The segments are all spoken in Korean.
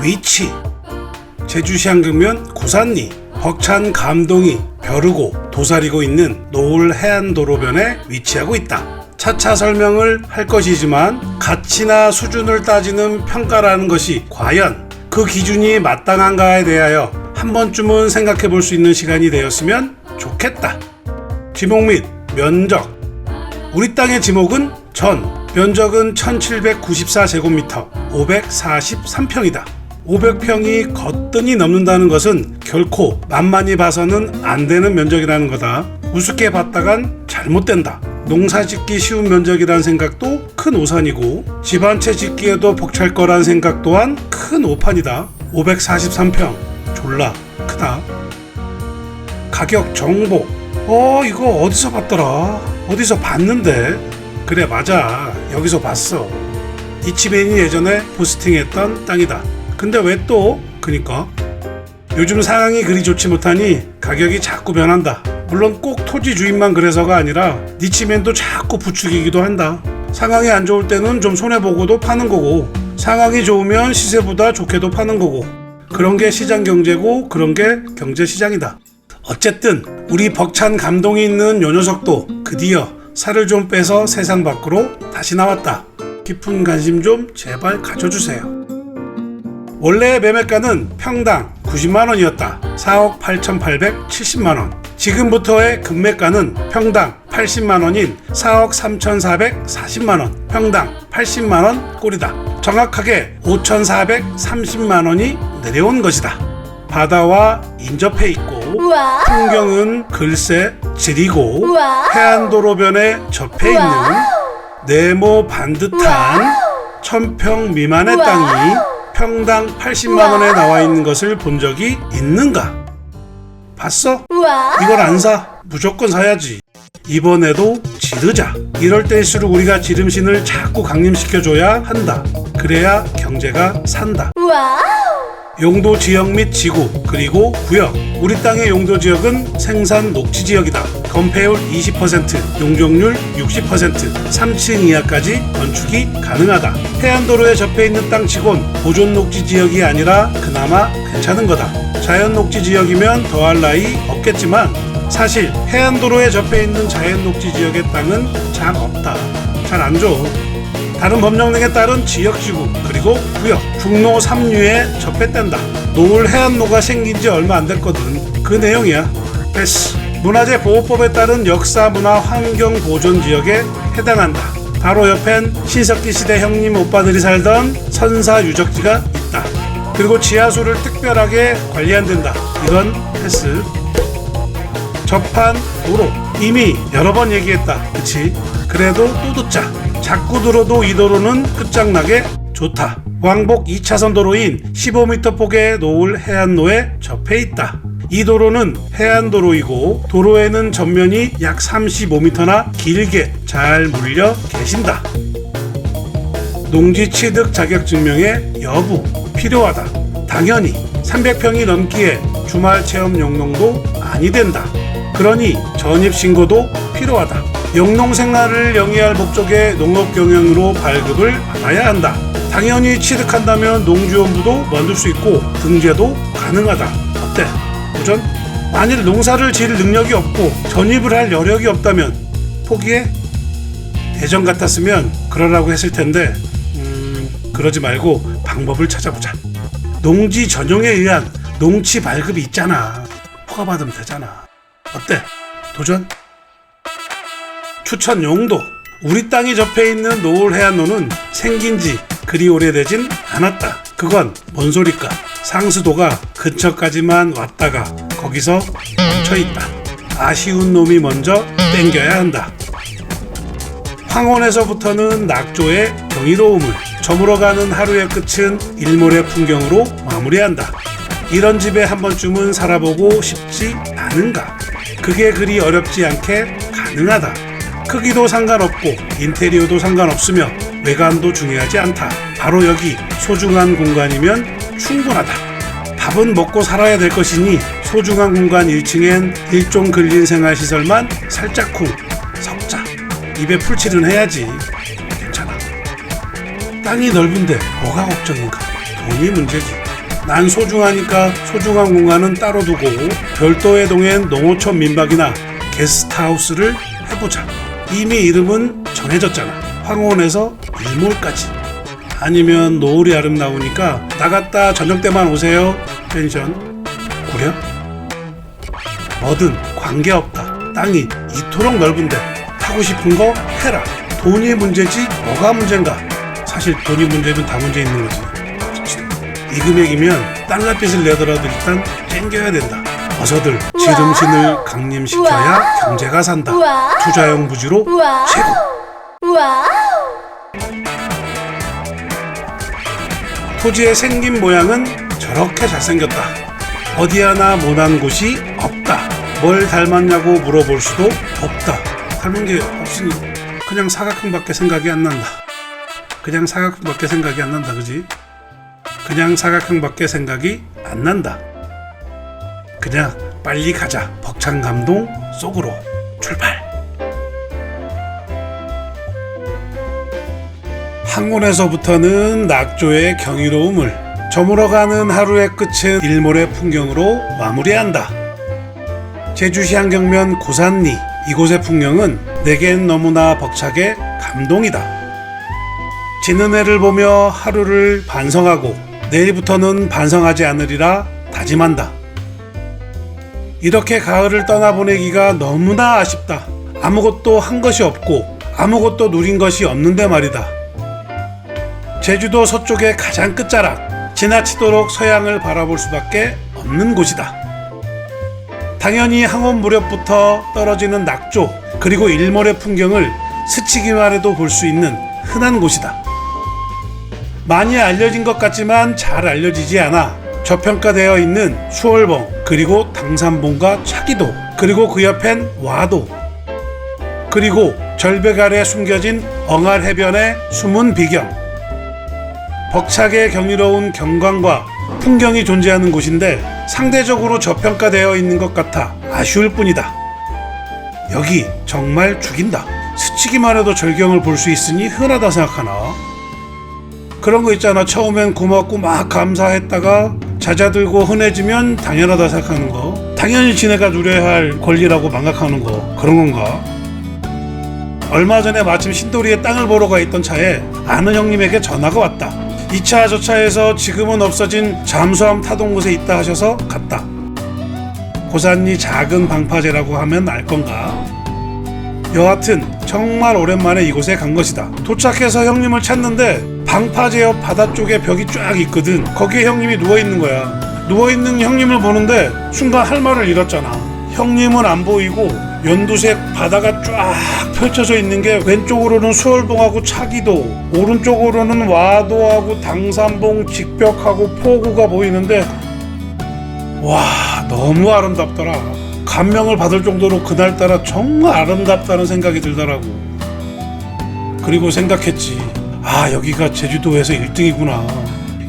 위치. 제주시 한경면 구산리, 벅찬 감동이 벼르고 도사리고 있는 노을 해안도로변에 위치하고 있다. 차차 설명을 할 것이지만 가치나 수준을 따지는 평가라는 것이 과연 그 기준이 마땅한가에 대하여 한 번쯤은 생각해 볼 수 있는 시간이 되었으면 좋겠다. 지목 및 면적. 우리 땅의 지목은 면적은 1794제곱미터 543평이다. 500평이 거뜬히 넘는다는 것은 결코 만만히 봐서는 안 되는 면적이라는 거다. 우습게 봤다간 잘못된다. 농사 짓기 쉬운 면적이란 생각도 큰 오산이고 집 한 채 짓기에도 벅찰 거란 생각 또한 큰 오판이다. 543평 졸라 크다. 가격 정보. 이거 어디서 봤더라? 어디서 봤는데? 그래 맞아, 여기서 봤어. 니치맨이 예전에 포스팅했던 땅이다. 근데 왜 또? 그니까 요즘 상황이 그리 좋지 못하니 가격이 자꾸 변한다. 물론 꼭 토지 주인만 그래서가 아니라 니치맨도 자꾸 부추기기도 한다. 상황이 안 좋을 때는 좀 손해보고도 파는 거고, 상황이 좋으면 시세보다 좋게도 파는 거고, 그런 게 시장 경제고 그런 게 경제 시장이다. 어쨌든 우리 벅찬 감동이 있는 요 녀석도 드디어 살을 좀 빼서 세상 밖으로 다시 나왔다. 깊은 관심 좀 제발 가져주세요. 원래의 매매가는 평당 90만원이었다. 4억 8,870만원. 지금부터의 급매가는 평당 80만원인 4억 3,440만원. 평당 80만원 꼴이다. 정확하게 5,430만원이 내려온 것이다. 바다와 인접해 있고 풍경은 글쎄 지리고 해안도로변에 접해 있는 네모 반듯한 1000평 미만의 땅이 평당 80만원에 나와 있는 것을 본 적이 있는가? 봤어? 이걸 안 사? 무조건 사야지. 이번에도 지르자. 이럴 때일수록 우리가 지름신을 자꾸 강림시켜줘야 한다. 그래야 경제가 산다. 용도 지역 및 지구 그리고 구역. 우리 땅의 용도 지역은 생산 녹지 지역이다. 건폐율 20%, 용적률 60%, 3층 이하까지 건축이 가능하다. 해안도로에 접해 있는 땅치곤 보존 녹지 지역이 아니라 그나마 괜찮은 거다. 자연 녹지 지역이면 더할 나위 없겠지만 사실 해안도로에 접해 있는 자연 녹지 지역의 땅은 잘 없다. 잘 안 줘. 다른 법령등에 따른 지역지구 그리고 구역, 중로 3류에 접했댄다. 노을 해안로가 생긴 지 얼마 안 됐거든. 그 내용이야. 패스. 문화재 보호법에 따른 역사 문화 환경 보존 지역에 해당한다. 바로 옆엔 신석기 시대 형님 오빠들이 살던 선사 유적지가 있다. 그리고 지하수를 특별하게 관리 안 된다. 이건 패스. 접한 도로. 이미 여러 번 얘기했다. 그치? 그래도 또 듣자. 자꾸 들어도 이 도로는 끝장나게 좋다. 왕복 2차선 도로인 15m 폭의 노을 해안로에 접해 있다. 이 도로는 해안도로이고 도로에는 전면이 약 35m나 길게 잘 물려 계신다. 농지 취득 자격 증명의 여부 필요하다. 당연히 300평이 넘기에 주말 체험 용농도 아니 된다. 그러니 전입신고도 필요하다. 영농 생활을 영위할 목적의 농업 경영으로 발급을 받아야 한다. 당연히 취득한다면 농지원부도 만들 수 있고 등재도 가능하다. 어때? 도전? 만일 농사를 지을 능력이 없고 전입을 할 여력이 없다면 포기해? 예전 같았으면 그러라고 했을 텐데 그러지 말고 방법을 찾아보자. 농지 전용에 의한 농지 발급이 있잖아. 허가받으면 되잖아. 어때? 도전? 추천 용도. 우리 땅이 접해 있는 노을 해안로는 생긴 지 그리 오래되진 않았다. 그건 뭔 소리까? 상수도가 근처까지만 왔다가 거기서 멈춰있다. 아쉬운 놈이 먼저 땡겨야 한다. 황혼에서부터는 낙조의 경이로움을, 저물어가는 하루의 끝은 일몰의 풍경으로 마무리한다. 이런 집에 한 번쯤은 살아보고 싶지 않은가? 그게 그리 어렵지 않게 가능하다. 크기도 상관없고 인테리어도 상관없으며 외관도 중요하지 않다. 바로 여기 소중한 공간이면 충분하다. 밥은 먹고 살아야 될 것이니 소중한 공간 1층엔 일종 근린 생활시설만 살짝쿵 섞자. 입에 풀칠은 해야지. 괜찮아. 땅이 넓은데 뭐가 걱정인가? 돈이 문제지. 난 소중하니까 소중한 공간은 따로 두고 별도의 동엔 농어촌 민박이나 게스트하우스를 해보자. 이미 이름은 정해졌잖아. 황혼에서 일몰까지. 아니면 노을이 아름다우니까 나갔다 저녁 때만 오세요. 펜션 구려? 뭐든 관계없다. 땅이 이토록 넓은데 하고 싶은 거 해라. 돈이 문제지 뭐가 문제인가. 사실 돈이 문제면 다 문제 있는 거지. 이 금액이면 땅값빚을 내더라도 일단 땡겨야 된다. 어서들 지름신을 강림시켜야 경제가 산다. 투자용 부지로 최고. 토지의 생긴 모양은 저렇게 잘생겼다. 어디 하나 못한 곳이 없다. 뭘 닮았냐고 물어볼 수도 없다. 닮은 게 없으니 그냥 사각형밖에 생각이 안 난다. 그냥 사각형밖에 생각이 안 난다. 그지? 그냥 사각형밖에 생각이 안 난다. 그냥 빨리 가자. 벅찬 감동 속으로 출발. 황혼에서부터는 낙조의 경이로움을, 저물어가는 하루의 끝은 일몰의 풍경으로 마무리한다. 제주시 한경면 고산리, 이곳의 풍경은 내겐 너무나 벅차게 감동이다. 지는 해를 보며 하루를 반성하고 내일부터는 반성하지 않으리라 다짐한다. 이렇게 가을을 떠나보내기가 너무나 아쉽다. 아무것도 한 것이 없고 아무것도 누린 것이 없는데 말이다. 제주도 서쪽의 가장 끝자락, 지나치도록 서양을 바라볼 수밖에 없는 곳이다. 당연히 황혼 무렵부터 떨어지는 낙조, 그리고 일몰의 풍경을 스치기만 해도 볼 수 있는 흔한 곳이다. 많이 알려진 것 같지만 잘 알려지지 않아 저평가되어 있는 수월봉, 그리고 당산봉과 차기도, 그리고 그 옆엔 와도, 그리고 절벽 아래 숨겨진 엉알 해변의 숨은 비경, 벅차게 경이로운 경관과 풍경이 존재하는 곳인데 상대적으로 저평가되어 있는 것 같아 아쉬울 뿐이다. 여기 정말 죽인다. 스치기만 해도 절경을 볼 수 있으니 흔하다 생각하나? 그런 거 있잖아. 처음엔 고맙고 막 감사했다가 잦아들고 흔해지면 당연하다 생각하는 거. 당연히 지네가 누려야 할 권리라고 망각하는 거. 그런 건가? 얼마 전에 마침 신도리에 땅을 보러 가 있던 차에 아는 형님에게 전화가 왔다. 이 차 저 차에서 지금은 없어진 잠수함 타던 곳에 있다 하셔서 갔다. 고산리 작은 방파제라고 하면 알 건가? 여하튼 정말 오랜만에 이곳에 간 것이다. 도착해서 형님을 찾는데 방파제 옆 바다 쪽에 벽이 쫙 있거든. 거기에 형님이 누워있는 거야. 누워있는 형님을 보는데 순간 할 말을 잃었잖아. 형님은 안 보이고 연두색 바다가 쫙 펼쳐져 있는 게 왼쪽으로는 수월봉하고 차기도, 오른쪽으로는 와도하고 당산봉 직벽하고 포구가 보이는데 와, 너무 아름답더라. 감명을 받을 정도로 그날따라 정말 아름답다는 생각이 들더라고. 그리고 생각했지. 아, 여기가 제주도에서 1등이구나.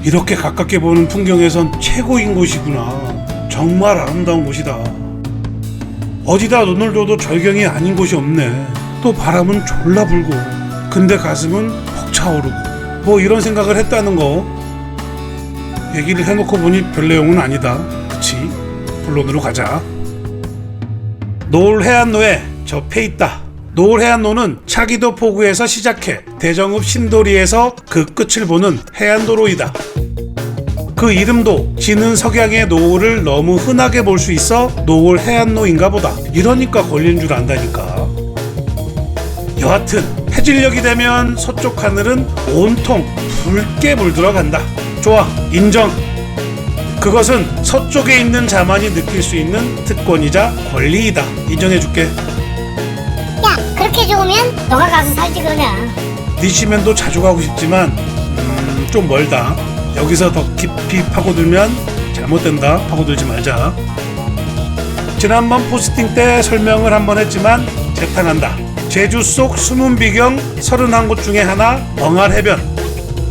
이렇게 가깝게 보는 풍경에선 최고인 곳이구나. 정말 아름다운 곳이다. 어디다 눈을 둬도 절경이 아닌 곳이 없네. 또 바람은 졸라 불고 근데 가슴은 벅차오르고 뭐 이런 생각을 했다는 거. 얘기를 해놓고 보니 별 내용은 아니다. 그치? 본론으로 가자. 노을 해안로에 접해 있다. 노을 해안로는 차기도 포구에서 시작해 대정읍 신도리에서 그 끝을 보는 해안도로이다. 그 이름도 지는 석양의 노을을 너무 흔하게 볼 수 있어 노을 해안로인가 보다. 이러니까 걸린 줄 안다니까. 여하튼 해질녘이 되면 서쪽 하늘은 온통 붉게 물들어간다. 좋아, 인정. 그것은 서쪽에 있는 자만이 느낄 수 있는 특권이자 권리이다. 인정해줄게. 야, 그렇게 좋으면 너가 가서 살지 그러냐. 네 시면도 자주 가고 싶지만 좀 멀다. 여기서 더 깊이 파고들면 잘못된다. 파고들지 말자. 지난번 포스팅 때 설명을 한번 했지만 재탕한다. 제주 속 숨은 비경 31곳 중에 하나 엉알 해변.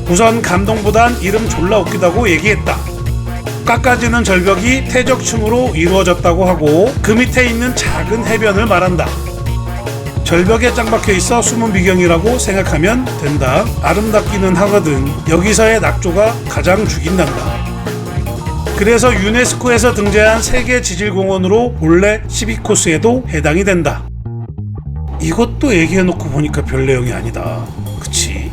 우선 감동보단 이름 졸라 웃기다고 얘기했다. 깎아지는 절벽이 퇴적층으로 이루어졌다고 하고 그 밑에 있는 작은 해변을 말한다. 절벽에 짱 박혀 있어 숨은 비경이라고 생각하면 된다. 아름답기는 하거든. 여기서의 낙조가 가장 죽인단다. 그래서 유네스코에서 등재한 세계 지질공원으로 본래 12코스에도 해당이 된다. 이것도 얘기해놓고 보니까 별 내용이 아니다. 그치?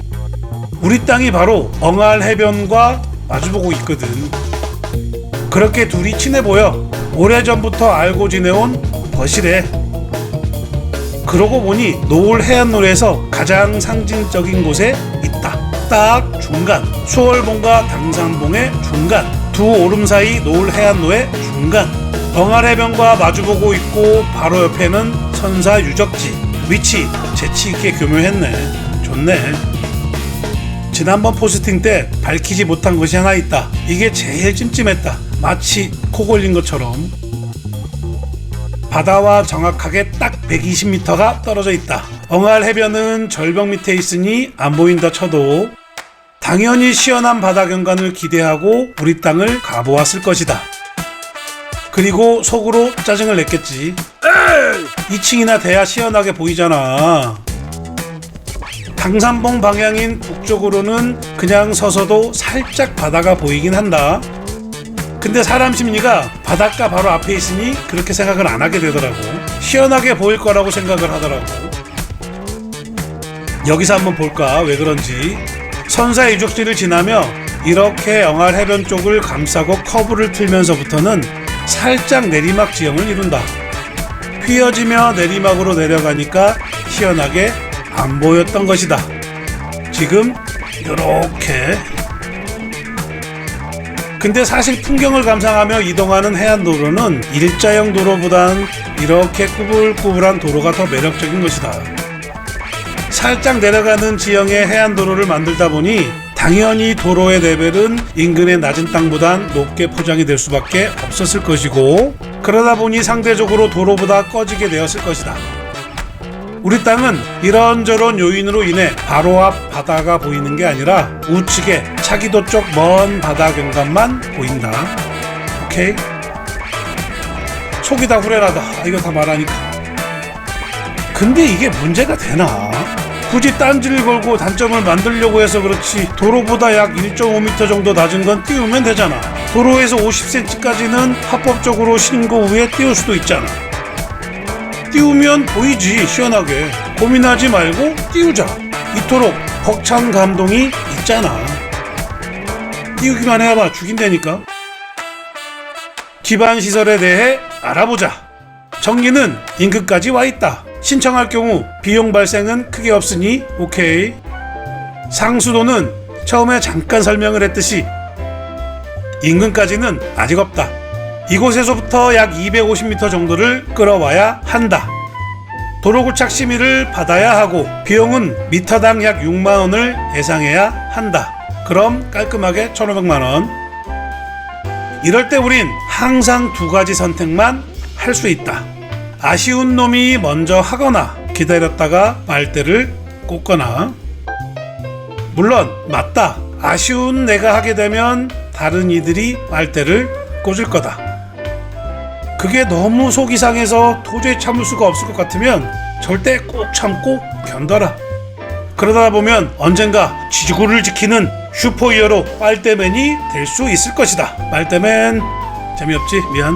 우리 땅이 바로 엉할 해변과 마주보고 있거든. 그렇게 둘이 친해 보여. 오래전부터 알고 지내온 버시래. 그러고 보니 노을 해안로에서 가장 상징적인 곳에 있다. 딱 중간, 수월봉과 당산봉의 중간, 두 오름 사이 노을 해안로의 중간. 엉할 해변과 마주보고 있고 바로 옆에는 선사 유적지. 위치 재치있게 교묘했네. 좋네. 지난번 포스팅 때 밝히지 못한 것이 하나 있다. 이게 제일 찜찜했다. 마치 코 골린 것처럼. 바다와 정확하게 딱 120m가 떨어져 있다. 엉할 해변은 절벽 밑에 있으니 안 보인다 쳐도 당연히 시원한 바다 경관을 기대하고 우리 땅을 가보았을 것이다. 그리고 속으로 짜증을 냈겠지. 2층이나 돼야 시원하게 보이잖아. 당산봉 방향인 북쪽으로는 그냥 서서도 살짝 바다가 보이긴 한다. 근데 사람 심리가 바닷가 바로 앞에 있으니 그렇게 생각을 안 하게 되더라고. 시원하게 보일 거라고 생각을 하더라고. 여기서 한번 볼까? 왜 그런지. 선사 유적지를 지나며 이렇게 엉할 해변 쪽을 감싸고 커브를 틀면서부터는 살짝 내리막 지형을 이룬다. 휘어지며 내리막으로 내려가니까 시원하게 안 보였던 것이다. 지금 이렇게. 근데 사실 풍경을 감상하며 이동하는 해안도로는 일자형 도로보단 이렇게 꾸불꾸불한 도로가 더 매력적인 것이다. 살짝 내려가는 지형의 해안도로를 만들다 보니 당연히 도로의 레벨은 인근의 낮은 땅보단 높게 포장이 될 수밖에 없었을 것이고, 그러다 보니 상대적으로 도로보다 꺼지게 되었을 것이다. 우리 땅은 이런저런 요인으로 인해 바로 앞 바다가 보이는 게 아니라 우측에 차기도 쪽 먼 바다 경관만 보인다. 오케이? 속이 다 후련하다. 이거 다 말하니까. 근데 이게 문제가 되나? 굳이 딴지를 걸고 단점을 만들려고 해서 그렇지 도로보다 약 1.5m 정도 낮은 건 띄우면 되잖아. 도로에서 50cm까지는 합법적으로 신고 후에 띄울 수도 있잖아. 띄우면 보이지. 시원하게. 고민하지 말고 띄우자. 이토록 벅찬 감동이 있잖아. 띄우기만 해봐. 죽인다니까. 기반 시설에 대해 알아보자. 전기는 인근까지 와있다. 신청할 경우 비용 발생은 크게 없으니 오케이. 상수도는 처음에 잠깐 설명을 했듯이 인근까지는 아직 없다. 이곳에서부터 약 250m 정도를 끌어와야 한다. 도로구착 심의를 받아야 하고 비용은 미터당 약 6만원을 예상해야 한다. 그럼 깔끔하게 1,500만원. 이럴 때 우린 항상 두 가지 선택만 할 수 있다. 아쉬운 놈이 먼저 하거나 기다렸다가 빨대를 꽂거나. 물론 맞다. 아쉬운 내가 하게 되면 다른 이들이 빨대를 꽂을 거다. 그게 너무 속이 상해서 도저히 참을 수가 없을 것 같으면 절대 꼭 참고 견뎌라. 그러다 보면 언젠가 지구를 지키는 슈퍼히어로 빨대맨이 될 수 있을 것이다. 빨대맨 재미없지? 미안.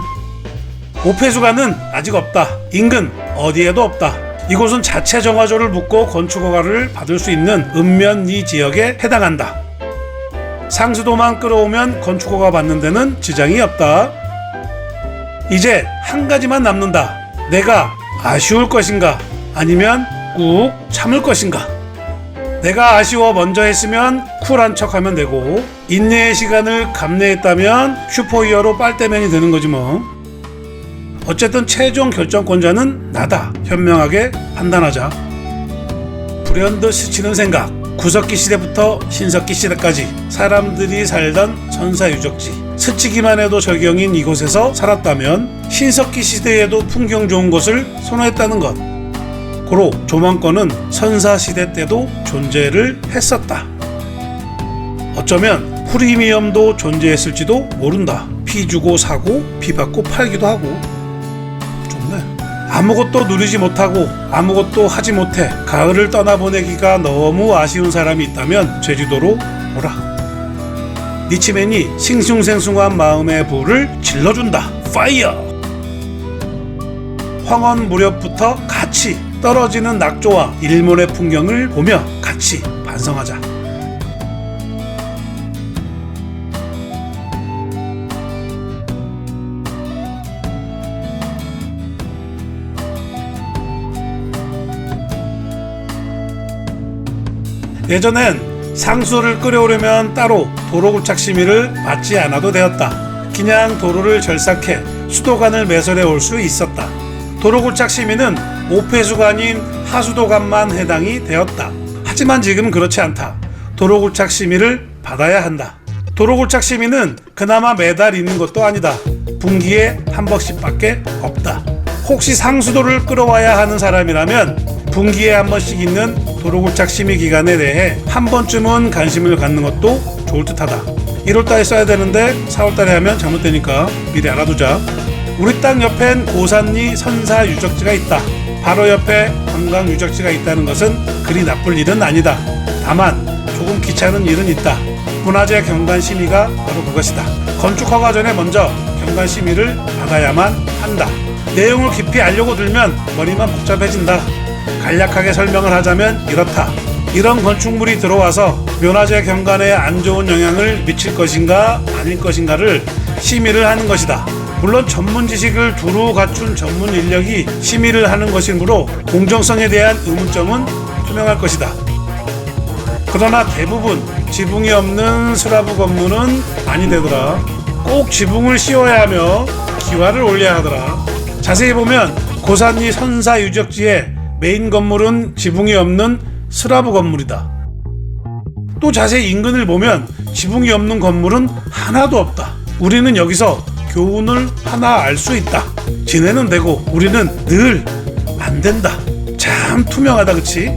오폐수관은 아직 없다. 인근 어디에도 없다. 이곳은 자체 정화조를 붓고 건축허가를 받을 수 있는 읍면리 지역에 해당한다. 상수도만 끌어오면 건축허가 받는 데는 지장이 없다. 이제 한 가지만 남는다. 내가 아쉬울 것인가 아니면 꾹 참을 것인가. 내가 아쉬워 먼저 했으면 쿨한 척하면 되고, 인내의 시간을 감내했다면 슈퍼히어로 빨대맨이 되는 거지 뭐. 어쨌든 최종 결정권자는 나다. 현명하게 판단하자. 불현듯 스치는 생각. 구석기 시대부터 신석기 시대까지 사람들이 살던 선사유적지. 스치기만 해도 절경인 이곳에서 살았다면 신석기 시대에도 풍경 좋은 곳을 선호했다는 것. 고로 조망권은 선사시대 때도 존재를 했었다. 어쩌면 프리미엄도 존재했을지도 모른다. 피 주고 사고 피 받고 팔기도 하고. 좋네. 아무것도 누리지 못하고 아무것도 하지 못해 가을을 떠나보내기가 너무 아쉬운 사람이 있다면 제주도로 오라. 니치맨이 싱숭생숭한 마음의 불을 질러준다. 파이어! 황혼 무렵부터 같이 떨어지는 낙조와 일몰의 풍경을 보며 같이 반성하자. 예전엔 상수를 끓여오려면 따로 도로굴착 심의를 받지 않아도 되었다. 그냥 도로를 절삭해 수도관을 매설해 올 수 있었다. 도로굴착 심의는 오폐수가 아닌 하수도관만 해당이 되었다. 하지만 지금 그렇지 않다. 도로굴착 심의를 받아야 한다. 도로굴착 심의는 그나마 매달 있는 것도 아니다. 분기에 한 번씩밖에 없다. 혹시 상수도를 끌어와야 하는 사람이라면 분기에 한 번씩 있는 도로굴착 심의 기간에 대해 한 번쯤은 관심을 갖는 것도 좋을 듯하다. 1월달에 써야 되는데 4월달에 하면 잘못되니까 미리 알아두자. 우리 땅 옆엔 고산리 선사 유적지가 있다. 바로 옆에 관광 유적지가 있다는 것은 그리 나쁠 일은 아니다. 다만 조금 귀찮은 일은 있다. 문화재 경관 심의가 바로 그것이다. 건축 허가 전에 먼저 경관 심의를 받아야만 한다. 내용을 깊이 알려고 들면 머리만 복잡해진다. 간략하게 설명을 하자면 이렇다. 이런 건축물이 들어와서 문화재 경관에 안 좋은 영향을 미칠 것인가 아닐 것인가를 심의를 하는 것이다. 물론 전문 지식을 두루 갖춘 전문 인력이 심의를 하는 것이므로 공정성에 대한 의문점은 투명할 것이다. 그러나 대부분 지붕이 없는 슬라브 건물은 아니 되더라. 꼭 지붕을 씌워야 하며 기와를 올려야 하더라. 자세히 보면 고산리 선사 유적지의 메인 건물은 지붕이 없는 슬라브 건물이다. 또 자세히 인근을 보면 지붕이 없는 건물은 하나도 없다. 우리는 여기서 교훈을 하나 알 수 있다. 지네는 되고 우리는 늘 안 된다. 참 투명하다, 그치?